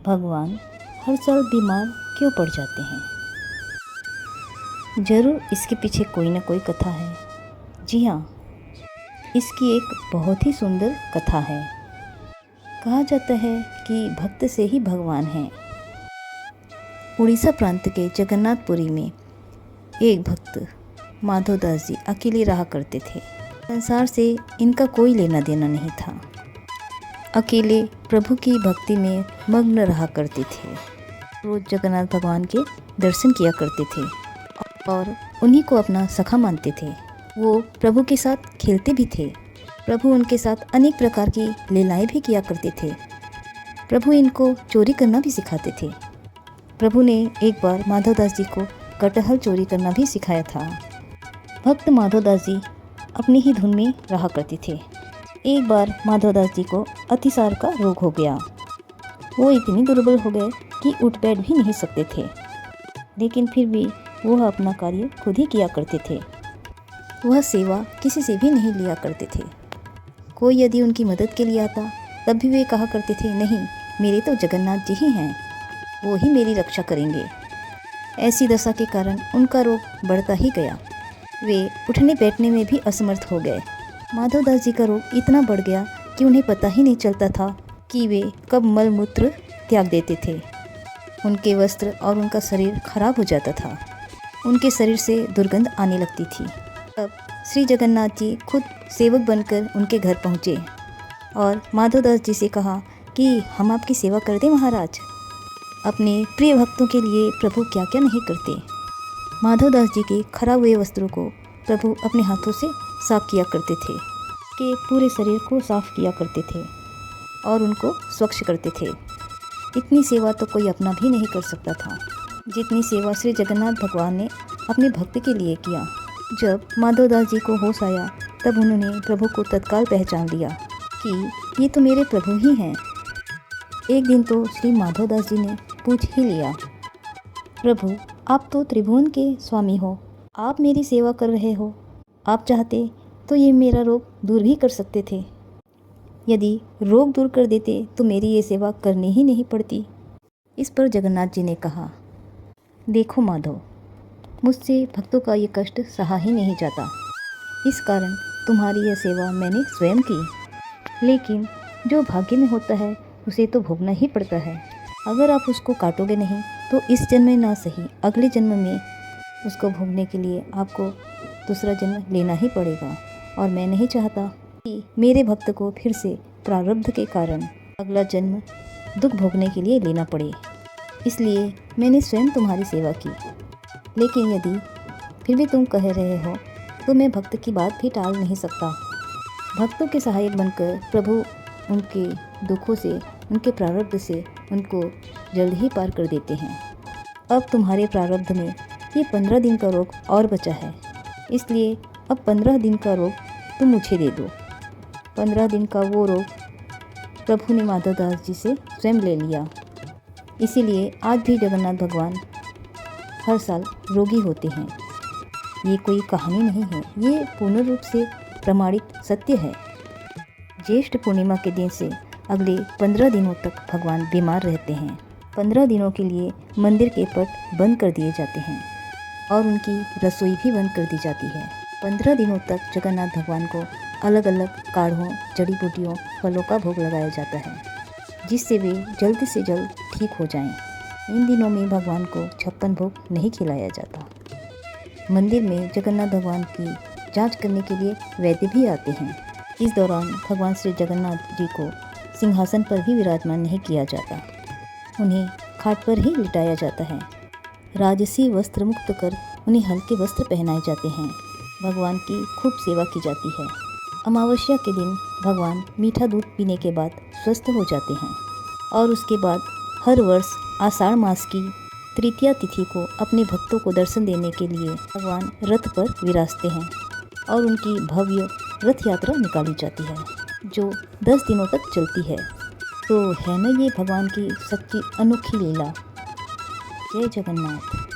भगवान हर साल बीमार क्यों पड़ जाते हैं? ज़रूर इसके पीछे कोई ना कोई कथा है। जी हाँ, इसकी एक बहुत ही सुंदर कथा है। कहा जाता है कि भक्त से ही भगवान हैं। उड़ीसा प्रांत के जगन्नाथपुरी में एक भक्त माधवदास जी अकेले रहा करते थे। संसार से इनका कोई लेना देना नहीं था। अकेले प्रभु की भक्ति में मग्न रहा करते थे। रोज जगन्नाथ भगवान के दर्शन किया करते थे और उन्हीं को अपना सखा मानते थे। वो प्रभु के साथ खेलते भी थे। प्रभु उनके साथ अनेक प्रकार की लीलाएं भी किया करते थे। प्रभु इनको चोरी करना भी सिखाते थे। प्रभु ने एक बार माधवदास जी को कटहल चोरी करना भी सिखाया था। भक्त माधवदास जी अपनी ही धुन में रहा करते थे। एक बार माधवदास जी को अतिसार का रोग हो गया। वो इतनी दुर्बल हो गए कि उठ बैठ भी नहीं सकते थे, लेकिन फिर भी वह अपना कार्य खुद ही किया करते थे। वह सेवा किसी से भी नहीं लिया करते थे। कोई यदि उनकी मदद के लिए आता तब भी वे कहा करते थे, नहीं, मेरे तो जगन्नाथ जी ही हैं, वो ही मेरी रक्षा करेंगे। ऐसी दशा के कारण उनका रोग बढ़ता ही गया। वे उठने बैठने में भी असमर्थ हो गए। माधवदास जी का रोग इतना बढ़ गया कि उन्हें पता ही नहीं चलता था कि वे कब मल मूत्र त्याग देते थे। उनके वस्त्र और उनका शरीर खराब हो जाता था। उनके शरीर से दुर्गंध आने लगती थी। तब श्री जगन्नाथ जी खुद सेवक बनकर उनके घर पहुँचे और माधवदास जी से कहा कि हम आपकी सेवा कर दें महाराज। अपने प्रिय भक्तों के लिए प्रभु क्या क्या नहीं करते। माधवदास जी के खराब हुए वस्त्रों को प्रभु अपने हाथों से साफ किया करते थे। के पूरे शरीर को साफ किया करते थे और उनको स्वच्छ करते थे। इतनी सेवा तो कोई अपना भी नहीं कर सकता था जितनी सेवा श्री जगन्नाथ भगवान ने अपने भक्त के लिए किया। जब माधवदास जी को होश आया तब उन्होंने प्रभु को तत्काल पहचान लिया कि ये तो मेरे प्रभु ही हैं। एक दिन तो श्री माधवदास जी ने पूछ ही लिया, प्रभु आप तो त्रिभुवन के स्वामी हो, आप मेरी सेवा कर रहे हो। आप चाहते तो ये मेरा रोग दूर भी कर सकते थे। यदि रोग दूर कर देते तो मेरी ये सेवा करनी ही नहीं पड़ती। इस पर जगन्नाथ जी ने कहा, देखो माधव, मुझसे भक्तों का ये कष्ट सहा ही नहीं जाता। इस कारण तुम्हारी यह सेवा मैंने स्वयं की। लेकिन जो भाग्य में होता है उसे तो भोगना ही पड़ता है। अगर आप उसको काटोगे नहीं तो इस जन्म में ना सही अगले जन्म में उसको भोगने के लिए आपको दूसरा जन्म लेना ही पड़ेगा। और मैं नहीं चाहता कि मेरे भक्त को फिर से प्रारब्ध के कारण अगला जन्म दुख भोगने के लिए लेना पड़े। इसलिए मैंने स्वयं तुम्हारी सेवा की। लेकिन यदि फिर भी तुम कह रहे हो तो मैं भक्त की बात भी टाल नहीं सकता। भक्तों के सहायक बनकर प्रभु उनके दुखों से, उनके प्रारब्ध से उनको जल्द ही पार कर देते हैं। अब तुम्हारे प्रारब्ध में ये 15 दिन का रोग और बचा है, इसलिए अब 15 दिन का रोग तुम मुझे दे दो। 15 दिन का वो रोग प्रभु ने माधवदास जी से स्वयं ले लिया। इसीलिए आज भी जगन्नाथ भगवान हर साल रोगी होते हैं। ये कोई कहानी नहीं है, ये पूर्ण रूप से प्रमाणित सत्य है। ज्येष्ठ पूर्णिमा के दिन से अगले 15 दिनों तक भगवान बीमार रहते हैं। 15 दिनों के लिए मंदिर के पट बंद कर दिए जाते हैं और उनकी रसोई भी बंद कर दी जाती है। 15 दिनों तक जगन्नाथ भगवान को अलग अलग काढ़ों, जड़ी बूटियों, फलों का भोग लगाया जाता है, जिससे वे जल्द से जल्द ठीक हो जाएं। इन दिनों में भगवान को 56 भोग नहीं खिलाया जाता। मंदिर में जगन्नाथ भगवान की जांच करने के लिए वैद्य भी आते हैं। इस दौरान भगवान श्री जगन्नाथ जी को सिंहासन पर भी विराजमान नहीं किया जाता, उन्हें खाट पर ही लिटाया जाता है। राजसी वस्त्र मुक्त कर उन्हें हल्के वस्त्र पहनाए जाते हैं। भगवान की खूब सेवा की जाती है। अमावस्या के दिन भगवान मीठा दूध पीने के बाद स्वस्थ हो जाते हैं और उसके बाद हर वर्ष आषाढ़ मास की तृतीया तिथि को अपने भक्तों को दर्शन देने के लिए भगवान रथ पर विराजते हैं और उनकी भव्य रथ यात्रा निकाली जाती है जो 10 दिनों तक चलती है। तो है ना ये भगवान की सच्ची अनोखी लीला। जय जगन्नाथ।